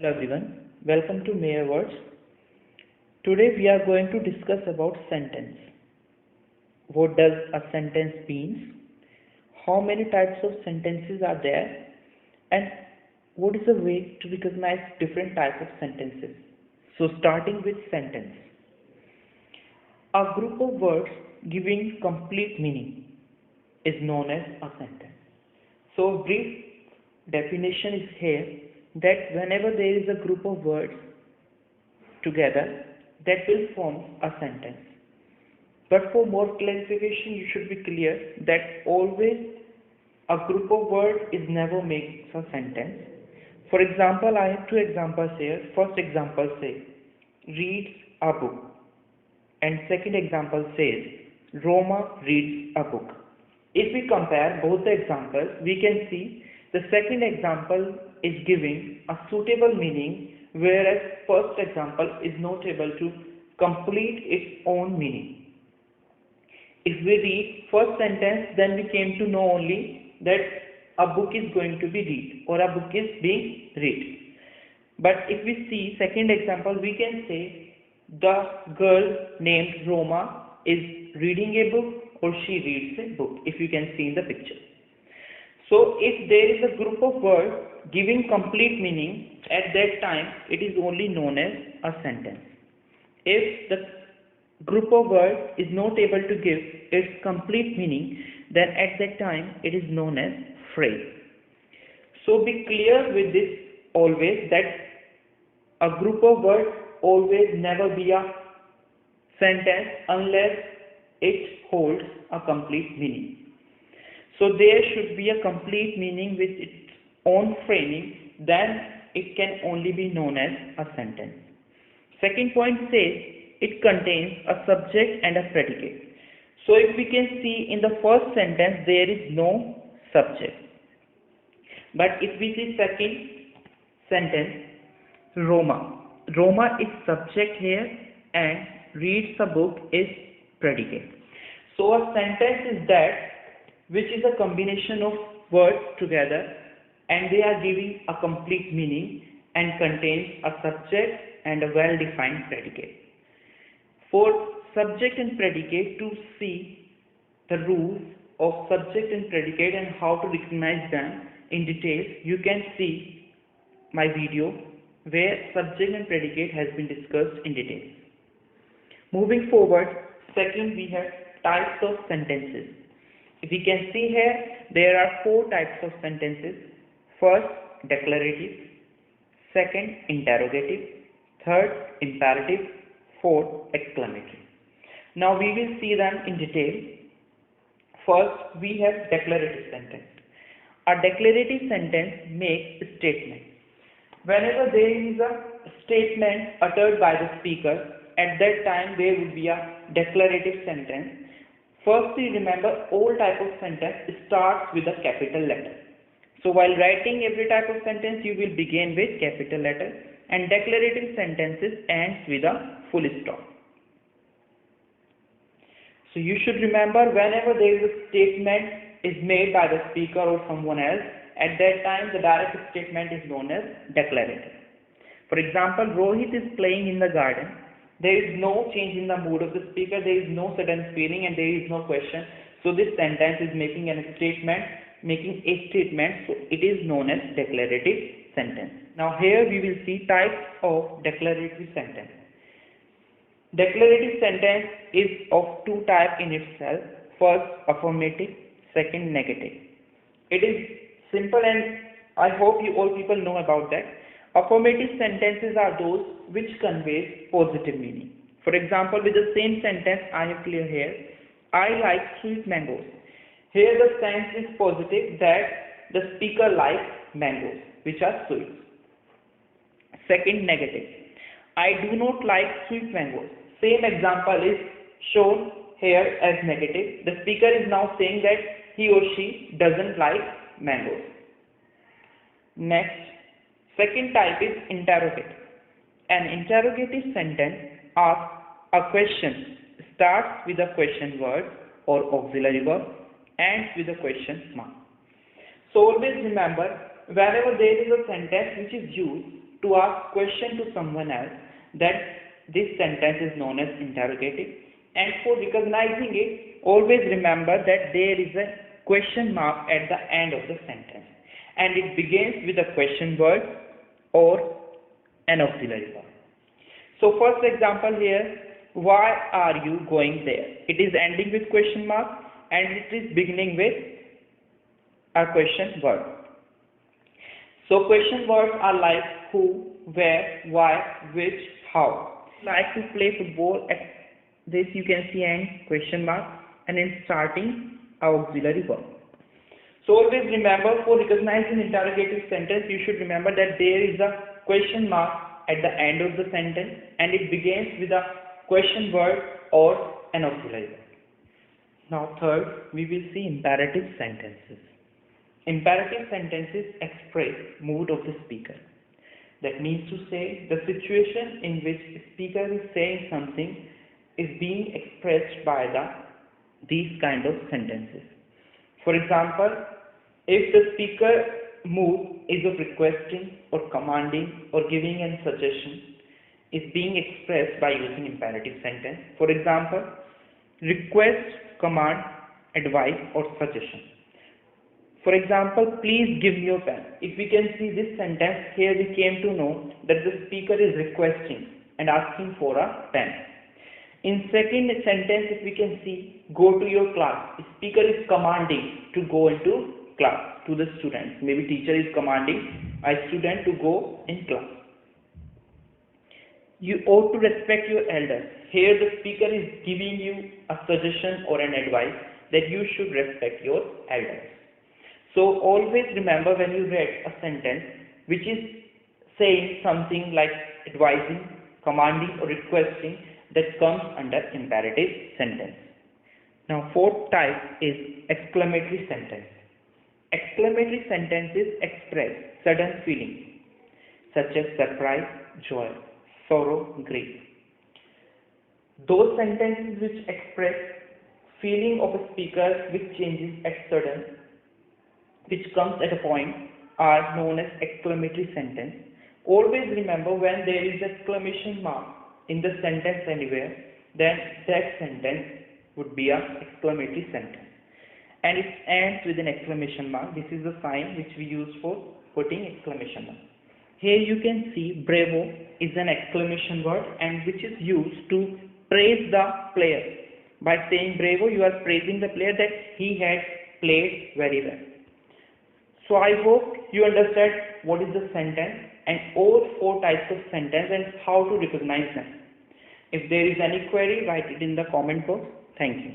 Hello everyone, welcome to Mayor Words. Today we are going to discuss about sentence. What does a sentence mean? How many types of sentences are there? And what is the way to recognize different types of sentences? So starting with sentence. A group of words giving complete meaning is known as a sentence. So brief definition is here that whenever there is a group of words together, that will form a sentence. But for more clarification, you should be clear that always a group of words is never makes a sentence. For example, I have two examples here. First example says, reads a book. And second example says, Roma reads a book. If we compare both the examples, we can see the second example is giving a suitable meaning, whereas first example is not able to complete its own meaning. If we read first sentence, then we came to know only that a book is going to be read or a book is being read. But if we see second example, we can say the girl named Roma is reading a book or she reads a book, if you can see in the picture. So if there is a group of words giving complete meaning, at that time it is only known as a sentence. If the group of words is not able to give its complete meaning, then at that time it is known as phrase. So be clear with this always, that a group of words always never be a sentence unless it holds a complete meaning. So there should be a complete meaning with its own framing, then it can only be known as a sentence. Second point says it contains a subject and a predicate. So if we can see in the first sentence there is no subject. But if we see second sentence, Roma is subject here and reads a book is predicate. So a sentence is that which is a combination of words together and they are giving a complete meaning and contains a subject and a well-defined predicate. For subject and predicate, to see the rules of subject and predicate and how to recognize them in detail, you can see my video where subject and predicate has been discussed in detail. Moving forward, second we have types of sentences. If we can see here, there are four types of sentences. First, declarative. Second, interrogative. Third, imperative. Fourth, exclamatory. Now we will see them in detail. First, we have declarative sentence. A declarative sentence makes a statement. Whenever there is a statement uttered by the speaker, at that time there will be a declarative sentence. Firstly, remember all type of sentence starts with a capital letter. So while writing every type of sentence, you will begin with capital letter, and declarative sentences ends with a full stop. So you should remember whenever there is a statement is made by the speaker or someone else, at that time the direct statement is known as declarative. For example, Rohit is playing in the garden. There is no change in the mood of the speaker, there is no sudden feeling and there is no question. So this sentence is making a statement, so it is known as declarative sentence. Now here we will see types of declarative sentence. Declarative sentence is of two types in itself. First, affirmative, second, negative. It is simple and I hope you all people know about that. Affirmative sentences are those which convey positive meaning. For example, with the same sentence I have clear here, I like sweet mangoes. Here the sense is positive that the speaker likes mangoes, which are sweet. Second, negative. I do not like sweet mangoes. Same example is shown here as negative. The speaker is now saying that he or she doesn't like mangoes. Next, second type is interrogative. An interrogative sentence asks a question, starts with a question word or auxiliary verb, ends with a question mark. So always remember, whenever there is a sentence which is used to ask question to someone else, then this sentence is known as interrogative. And for recognizing it, always remember that there is a question mark at the end of the sentence, and it begins with a question word or an auxiliary verb. So first example here, why are you going there? It is ending with question mark and it is beginning with a question word. So question words are like who, where, why, which, how. Like to play football, at this you can see end question mark and in starting auxiliary verb. So always remember, for recognizing interrogative sentence, you should remember that there is a question mark at the end of the sentence and it begins with a question word or an auxiliary word. Now third, we will see imperative sentences. Imperative sentences express mood of the speaker. That means to say the situation in which the speaker is saying something is being expressed by these kind of sentences. For example, if the speaker mood is of requesting or commanding or giving a suggestion, is being expressed by using imperative sentence. For example, request, command, advice or suggestion. For example, please give me your pen. If we can see this sentence, here we came to know that the speaker is requesting and asking for a pen. In second sentence, if we can see, go to your class. The speaker is commanding to go into class to the students. Maybe teacher is commanding a student to go in class. You ought to respect your elders. Here the speaker is giving you a suggestion or an advice that you should respect your elders. So always remember, when you read a sentence which is saying something like advising, commanding or requesting, that comes under imperative sentence. Now fourth type is exclamatory sentence. Exclamatory sentences express sudden feelings such as surprise, joy, sorrow, grief. Those sentences which express feeling of a speaker which changes at sudden, which comes at a point, are known as exclamatory sentence. Always remember, when there is exclamation mark in the sentence anywhere, then that sentence would be an exclamatory sentence. And it ends with an exclamation mark. This is the sign which we use for putting exclamation mark. Here you can see bravo is an exclamation word and which is used to praise the player. By saying bravo, you are praising the player that he had played very well. So I hope you understand what is the sentence and all four types of sentence and how to recognize them. If there is any query, write it in the comment box. Thank you.